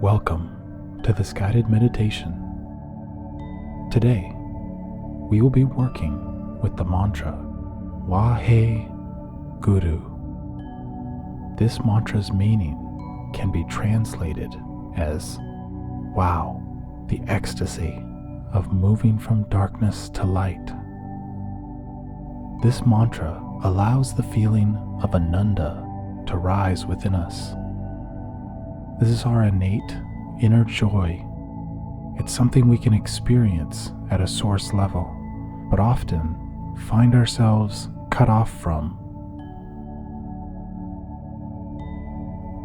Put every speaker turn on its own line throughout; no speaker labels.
Welcome to this guided meditation. Today, we will be working with the mantra Wahe Guru. This mantra's meaning can be translated as wow, the ecstasy of moving from darkness to light. This mantra allows the feeling of Ananda to rise within us. This is our innate inner joy. It's something we can experience at a source level, but often find ourselves cut off from.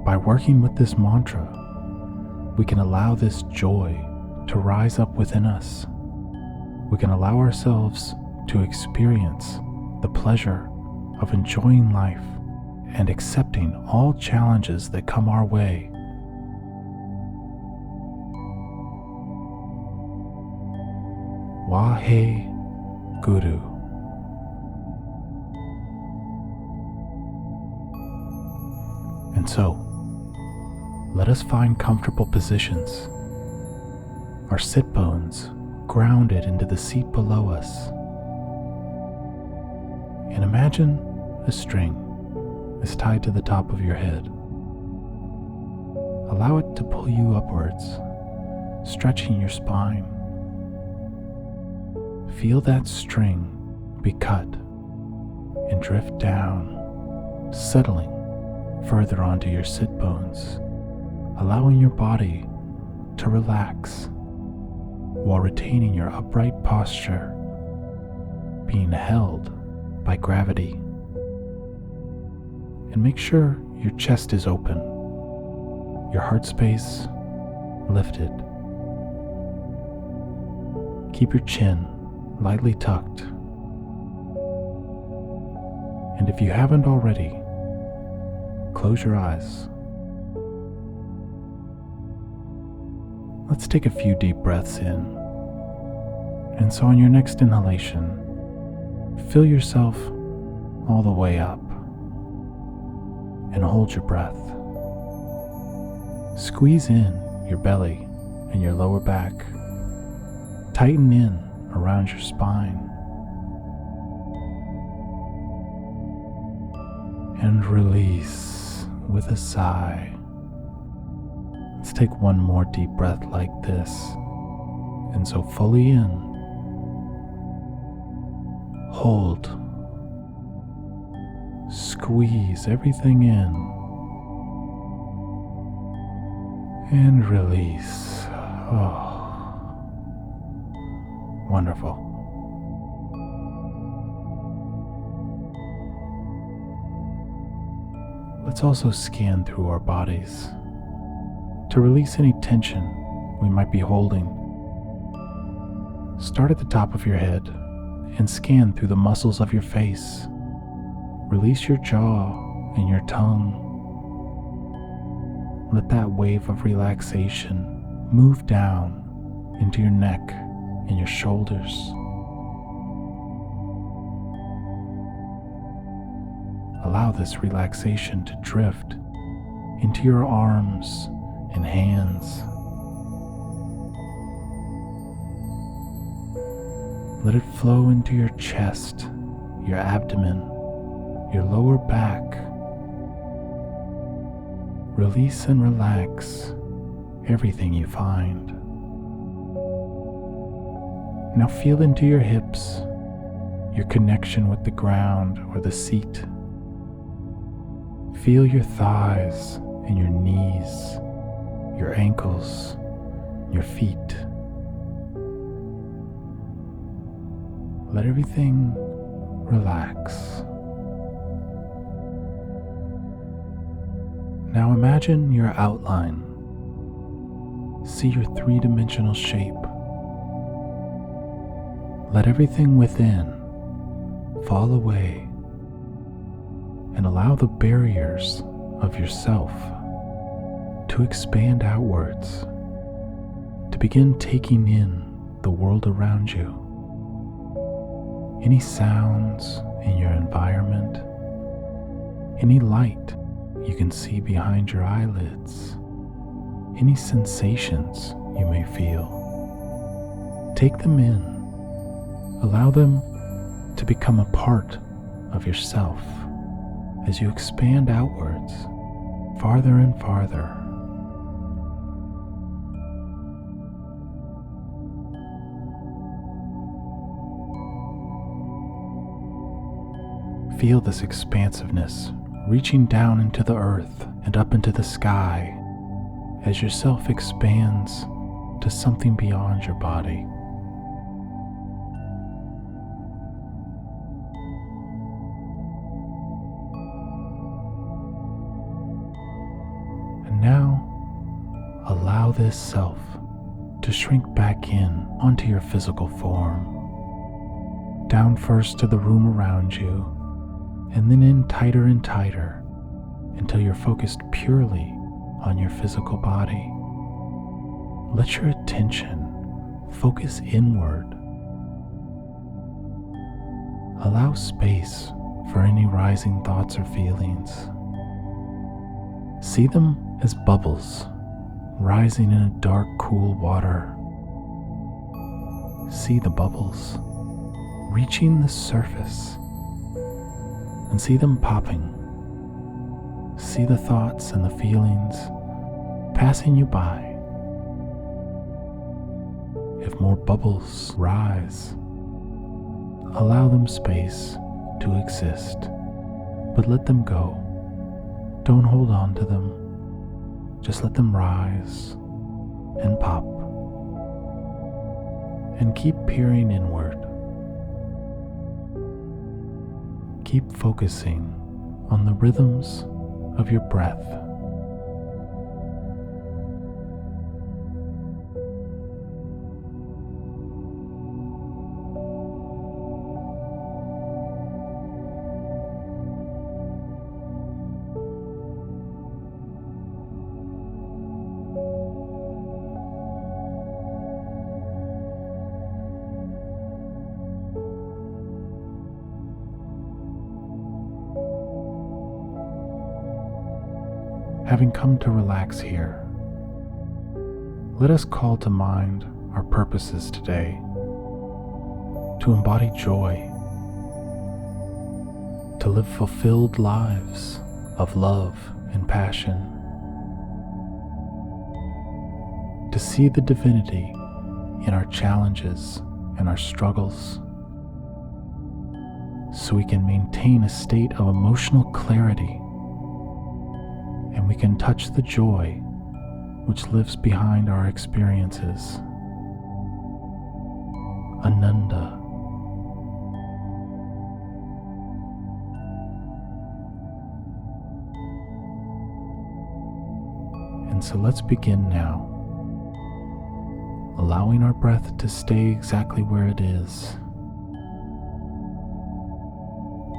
By working with this mantra, we can allow this joy to rise up within us. We can allow ourselves to experience the pleasure of enjoying life and accepting all challenges that come our way. Wahe Guru. And so, let us find comfortable positions, our sit bones grounded into the seat below us. And imagine a string is tied to the top of your head. Allow it to pull you upwards, stretching your spine. Feel that string be cut and drift down, settling further onto your sit bones, allowing your body to relax while retaining your upright posture, being held by gravity. And make sure your chest is open, your heart space lifted. Keep your chin lightly tucked. And if you haven't already, close your eyes. Let's take a few deep breaths in. And so on your next inhalation, fill yourself all the way up and hold your breath. Squeeze in your belly and your lower back. Tighten in around your spine. And release with a sigh. Let's take one more deep breath like this. And so fully in. Hold. Squeeze everything in. And release. Oh. Wonderful. Let's also scan through our bodies to release any tension we might be holding. Start at the top of your head and scan through the muscles of your face. Release your jaw and your tongue. Let that wave of relaxation move down into your neck and your shoulders. Allow this relaxation to drift into your arms and hands. Let it flow into your chest, your abdomen, your lower back. Release and relax everything you find. Now feel into your hips, your connection with the ground or the seat. Feel your thighs and your knees, your ankles, your feet. Let everything relax. Now imagine your outline. See your three-dimensional shape. Let everything within fall away and allow the barriers of yourself to expand outwards, to begin taking in the world around you. Any sounds in your environment, any light you can see behind your eyelids, any sensations you may feel. Take them in. Allow them to become a part of yourself as you expand outwards, farther and farther. Feel this expansiveness reaching down into the earth and up into the sky as your self expands to something beyond your body. And now, allow this self to shrink back in onto your physical form, down first to the room around you, and then in tighter and tighter until you're focused purely on your physical body. Let your attention focus inward. Allow space for any rising thoughts or feelings. See them as bubbles rising in a dark, cool water. See the bubbles reaching the surface and see them popping. See the thoughts and the feelings passing you by. If more bubbles rise, allow them space to exist, but let them go. Don't hold on to them. Just let them rise and pop. And keep peering inward. Keep focusing on the rhythms of your breath. Having come to relax here, let us call to mind our purposes today: to embody joy, to live fulfilled lives of love and passion, to see the divinity in our challenges and our struggles, so we can maintain a state of emotional clarity, and we can touch the joy which lives behind our experiences. Ananda. And so let's begin now, allowing our breath to stay exactly where it is.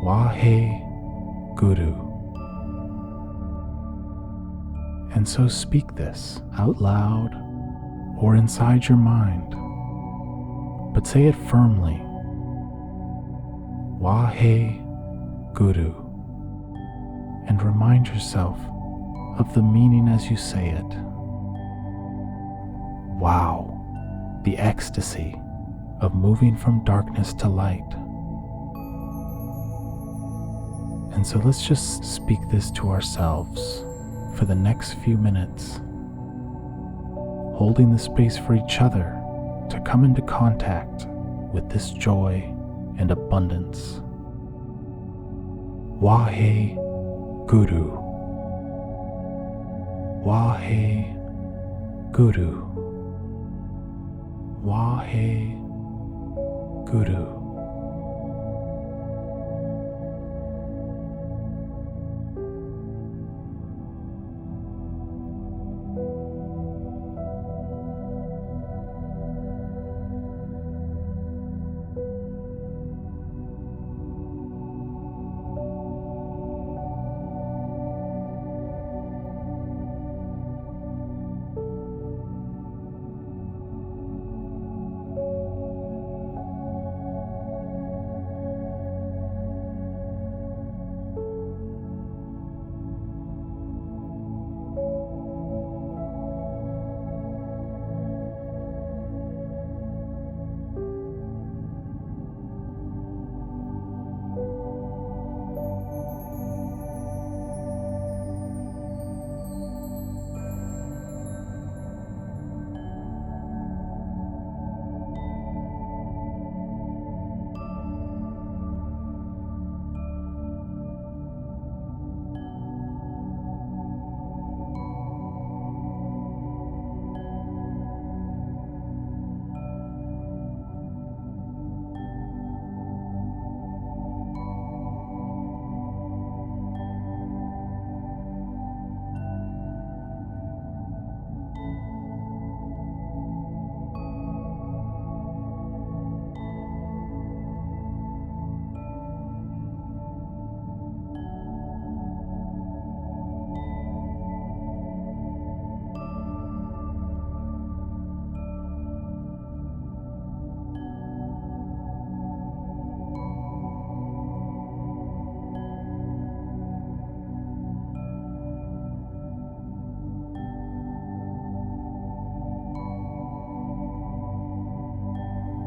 Wahe Guru. And so speak this out loud or inside your mind, but say it firmly. Wahe Guru. And remind yourself of the meaning as you say it. Wow, the ecstasy of moving from darkness to light. And so let's just speak this to ourselves for the next few minutes, holding the space for each other to come into contact with this joy and abundance. Wahe Guru. Wahe Guru. Wahe Guru.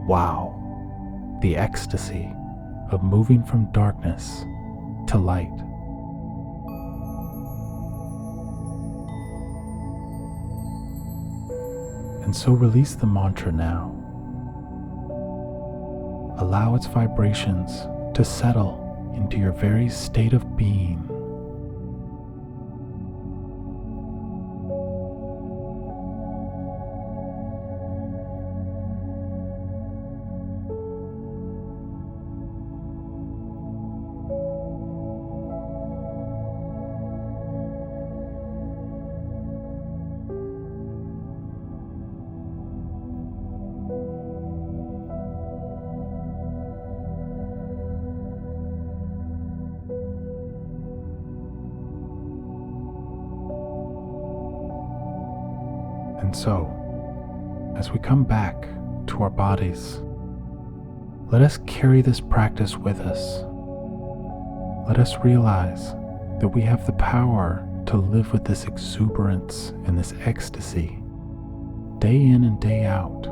Wow, the ecstasy of moving from darkness to light. And so release the mantra now. Allow its vibrations to settle into your very state of being. And so, as we come back to our bodies, let us carry this practice with us. Let us realize that we have the power to live with this exuberance and this ecstasy day in and day out,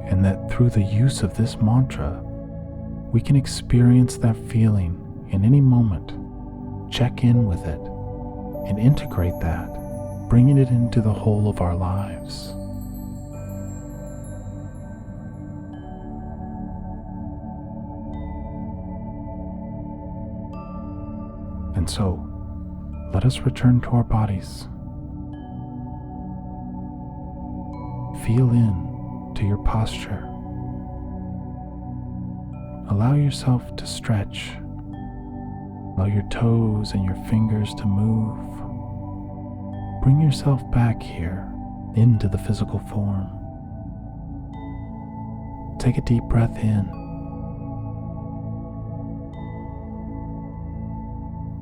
and that through the use of this mantra, we can experience that feeling in any moment, check in with it, and integrate that, bringing it into the whole of our lives. And so, let us return to our bodies. Feel in to your posture. Allow yourself to stretch. Allow your toes and your fingers to move. Bring yourself back here into the physical form. Take a deep breath in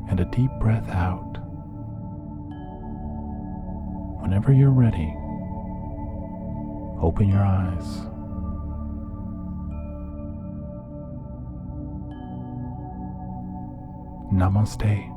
and a deep breath out. Whenever you're ready, open your eyes. Namaste.